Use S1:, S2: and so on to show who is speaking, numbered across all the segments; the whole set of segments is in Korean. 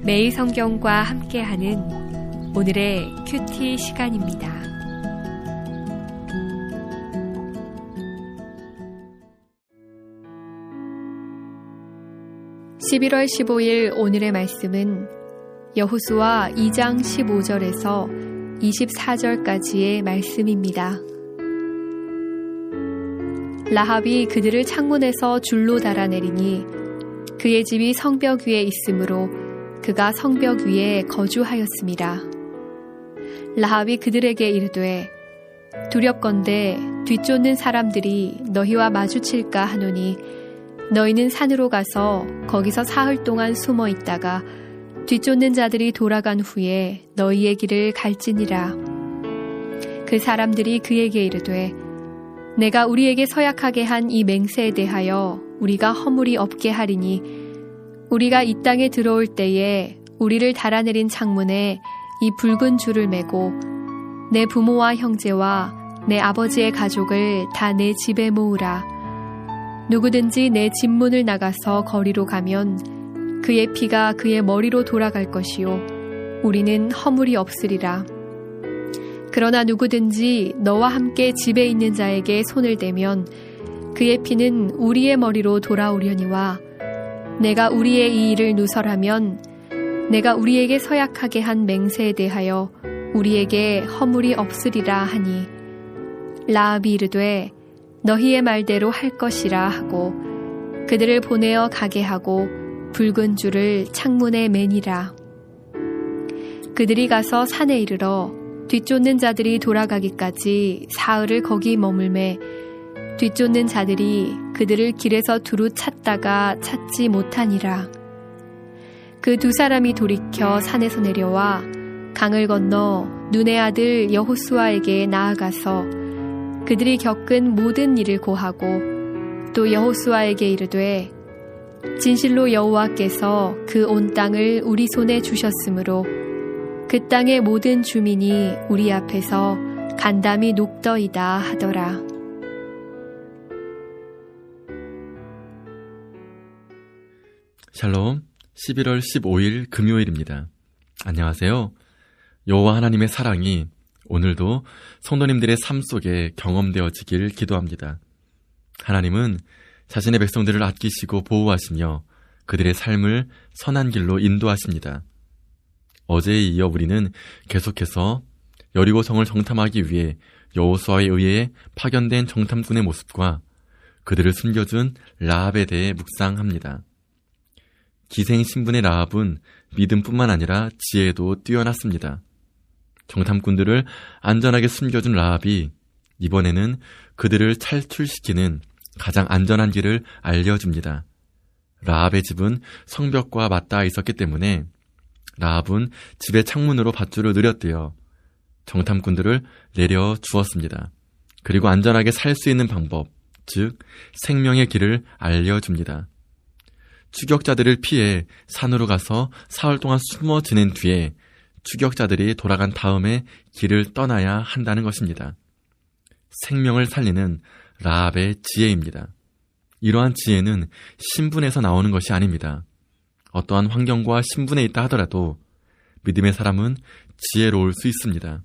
S1: 매일 성경과 함께하는 오늘의 큐티 시간입니다. (11월 15일) 오늘의 말씀은 여호수아 2장 15절에서 24절까지의 말씀입니다. 라합이 그들을 창문에서 줄로 달아내리니 그의 집이 성벽 위에 있으므로 그가 성벽 위에 거주하였습니다. 라합이 그들에게 이르되 두렵건대 뒤쫓는 사람들이 너희와 마주칠까 하노니 너희는 산으로 가서 거기서 사흘 동안 숨어 있다가 뒤쫓는 자들이 돌아간 후에 너희의 길을 갈지니라. 그 사람들이 그에게 이르되 내가 우리에게 서약하게 한 이 맹세에 대하여 우리가 허물이 없게 하리니 우리가 이 땅에 들어올 때에 우리를 달아내린 창문에 이 붉은 줄을 매고 내 부모와 형제와 내 아버지의 가족을 다 내 집에 모으라. 누구든지 내 집 문을 나가서 거리로 가면 그의 피가 그의 머리로 돌아갈 것이요 우리는 허물이 없으리라. 그러나 누구든지 너와 함께 집에 있는 자에게 손을 대면 그의 피는 우리의 머리로 돌아오려니와 내가 우리의 이 일을 누설하면 내가 우리에게 서약하게 한 맹세에 대하여 우리에게 허물이 없으리라 하니 라합이 이르되 너희의 말대로 할 것이라 하고 그들을 보내어 가게 하고 붉은 줄을 창문에 매니라. 그들이 가서 산에 이르러 뒤쫓는 자들이 돌아가기까지 사흘을 거기 머물매 뒤쫓는 자들이 그들을 길에서 두루 찾다가 찾지 못하니라. 그 두 사람이 돌이켜 산에서 내려와 강을 건너 눈의 아들 여호수아에게 나아가서 그들이 겪은 모든 일을 고하고 또 여호수아에게 이르되 진실로 여호와께서 그 온 땅을 우리 손에 주셨으므로 그 땅의 모든 주민이 우리 앞에서 간담이 녹더이다 하더라.
S2: 샬롬, 11월 15일 금요일입니다. 안녕하세요. 여호와 하나님의 사랑이 오늘도 성도님들의 삶 속에 경험되어지길 기도합니다. 하나님은 자신의 백성들을 아끼시고 보호하시며 그들의 삶을 선한 길로 인도하십니다. 어제에 이어 우리는 계속해서 여리고성을 정탐하기 위해 여호수아에 의해 파견된 정탐꾼의 모습과 그들을 숨겨준 라합에 대해 묵상합니다. 기생신분의 라합은 믿음뿐만 아니라 지혜도 뛰어났습니다. 정탐꾼들을 안전하게 숨겨준 라합이 이번에는 그들을 탈출시키는 가장 안전한 길을 알려줍니다. 라합의 집은 성벽과 맞닿아 있었기 때문에 라합은 집의 창문으로 밧줄을 느렸대요. 정탐꾼들을 내려주었습니다. 그리고 안전하게 살 수 있는 방법, 즉 생명의 길을 알려줍니다. 추격자들을 피해 산으로 가서 사흘 동안 숨어 지낸 뒤에 추격자들이 돌아간 다음에 길을 떠나야 한다는 것입니다. 생명을 살리는 라합의 지혜입니다. 이러한 지혜는 신분에서 나오는 것이 아닙니다. 어떠한 환경과 신분에 있다 하더라도 믿음의 사람은 지혜로울 수 있습니다.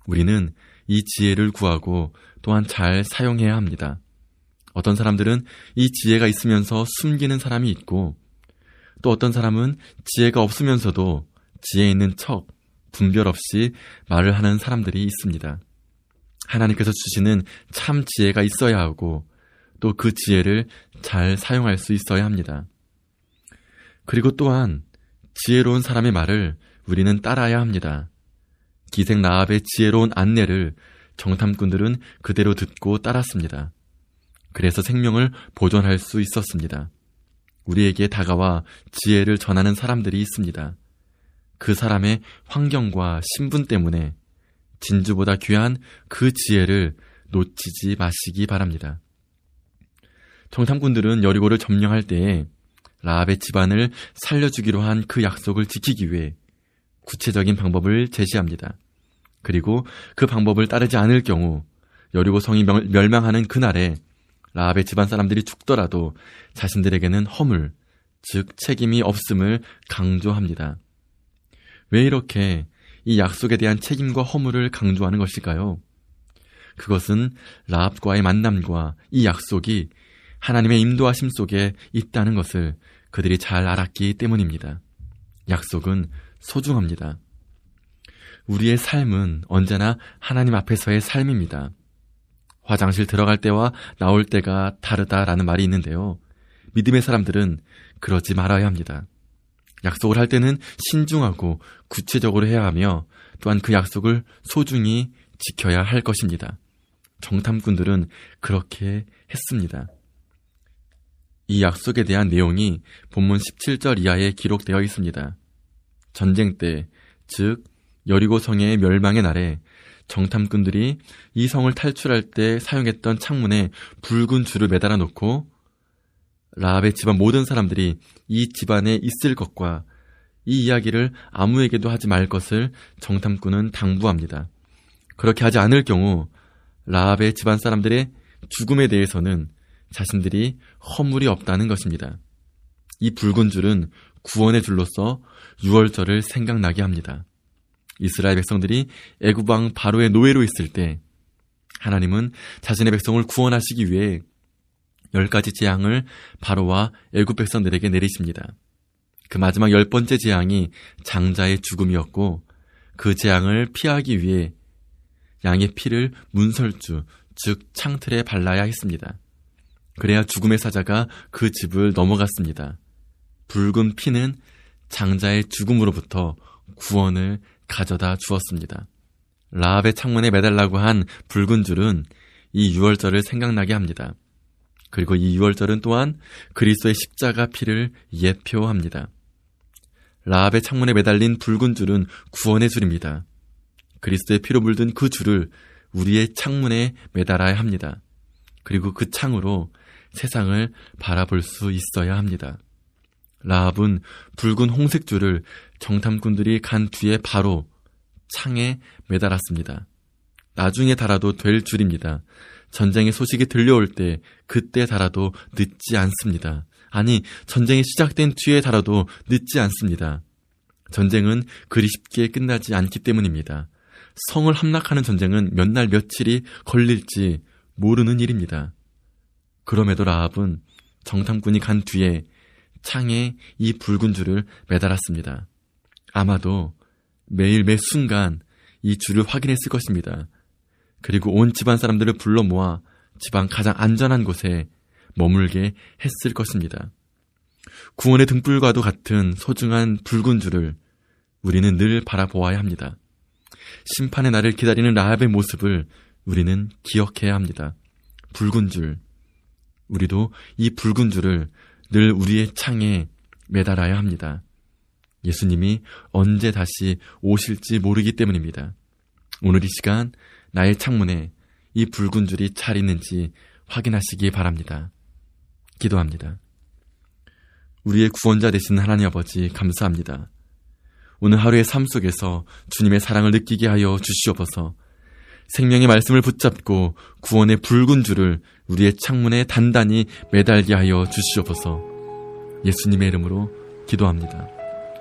S2: 우리는 이 지혜를 구하고 또한 잘 사용해야 합니다. 어떤 사람들은 이 지혜가 있으면서 숨기는 사람이 있고 또 어떤 사람은 지혜가 없으면서도 지혜 있는 척 분별 없이 말을 하는 사람들이 있습니다. 하나님께서 주시는 참 지혜가 있어야 하고 또 그 지혜를 잘 사용할 수 있어야 합니다. 그리고 또한 지혜로운 사람의 말을 우리는 따라야 합니다. 기생 라합의 지혜로운 안내를 정탐꾼들은 그대로 듣고 따랐습니다. 그래서 생명을 보존할 수 있었습니다. 우리에게 다가와 지혜를 전하는 사람들이 있습니다. 그 사람의 환경과 신분 때문에 진주보다 귀한 그 지혜를 놓치지 마시기 바랍니다. 정탐꾼들은 여리고를 점령할 때에 라합의 집안을 살려주기로 한 그 약속을 지키기 위해 구체적인 방법을 제시합니다. 그리고 그 방법을 따르지 않을 경우 여리고 성이 멸망하는 그날에 라합의 집안 사람들이 죽더라도 자신들에게는 허물, 즉 책임이 없음을 강조합니다. 왜 이렇게 이 약속에 대한 책임과 허물을 강조하는 것일까요? 그것은 라합과의 만남과 이 약속이 하나님의 인도하심 속에 있다는 것을 그들이 잘 알았기 때문입니다. 약속은 소중합니다. 우리의 삶은 언제나 하나님 앞에서의 삶입니다. 화장실 들어갈 때와 나올 때가 다르다라는 말이 있는데요. 믿음의 사람들은 그러지 말아야 합니다. 약속을 할 때는 신중하고 구체적으로 해야 하며 또한 그 약속을 소중히 지켜야 할 것입니다. 정탐꾼들은 그렇게 했습니다. 이 약속에 대한 내용이 본문 17절 이하에 기록되어 있습니다. 전쟁 때, 즉 여리고 성의 멸망의 날에 정탐꾼들이 이 성을 탈출할 때 사용했던 창문에 붉은 줄을 매달아 놓고 라합의 집안 모든 사람들이 이 집안에 있을 것과 이 이야기를 아무에게도 하지 말 것을 정탐꾼은 당부합니다. 그렇게 하지 않을 경우 라합의 집안 사람들의 죽음에 대해서는 자신들이 허물이 없다는 것입니다. 이 붉은 줄은 구원의 줄로서 유월절을 생각나게 합니다. 이스라엘 백성들이 애굽 왕 바로의 노예로 있을 때 하나님은 자신의 백성을 구원하시기 위해 10가지 재앙을 바로와 애굽 백성들에게 내리십니다. 그 마지막 10번째 재앙이 장자의 죽음이었고 그 재앙을 피하기 위해 양의 피를 문설주, 즉 창틀에 발라야 했습니다. 그래야 죽음의 사자가 그 집을 넘어갔습니다. 붉은 피는 장자의 죽음으로부터 구원을 가져다 주었습니다. 라합의 창문에 매달라고 한 붉은 줄은 이 유월절을 생각나게 합니다. 그리고 이 유월절은 또한 그리스도의 십자가 피를 예표합니다. 라합의 창문에 매달린 붉은 줄은 구원의 줄입니다. 그리스도의 피로 물든 그 줄을 우리의 창문에 매달아야 합니다. 그리고 그 창으로 세상을 바라볼 수 있어야 합니다. 라합은 붉은 홍색 줄을 정탐꾼들이 간 뒤에 바로 창에 매달았습니다. 나중에 달아도 될 줄입니다. 전쟁의 소식이 들려올 때 그때 달아도 늦지 않습니다. 아니, 전쟁이 시작된 뒤에 달아도 늦지 않습니다. 전쟁은 그리 쉽게 끝나지 않기 때문입니다. 성을 함락하는 전쟁은 몇 날 며칠이 걸릴지 모르는 일입니다. 그럼에도 라합은 정탐꾼이 간 뒤에 창에 이 붉은 줄을 매달았습니다. 아마도 매일 매 순간 이 줄을 확인했을 것입니다. 그리고 온 집안 사람들을 불러 모아 집안 가장 안전한 곳에 머물게 했을 것입니다. 구원의 등불과도 같은 소중한 붉은 줄을 우리는 늘 바라보아야 합니다. 심판의 날을 기다리는 라합의 모습을 우리는 기억해야 합니다. 붉은 줄, 우리도 이 붉은 줄을 늘 우리의 창에 매달아야 합니다. 예수님이 언제 다시 오실지 모르기 때문입니다. 오늘 이 시간 나의 창문에 이 붉은 줄이 잘 있는지 확인하시기 바랍니다. 기도합니다. 우리의 구원자 되신 하나님 아버지 감사합니다. 오늘 하루의 삶 속에서 주님의 사랑을 느끼게 하여 주시옵소서. 생명의 말씀을 붙잡고 구원의 붉은 줄을 우리의 창문에 단단히 매달게 하여 주시옵소서. 예수님의 이름으로 기도합니다.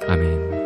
S2: 아멘.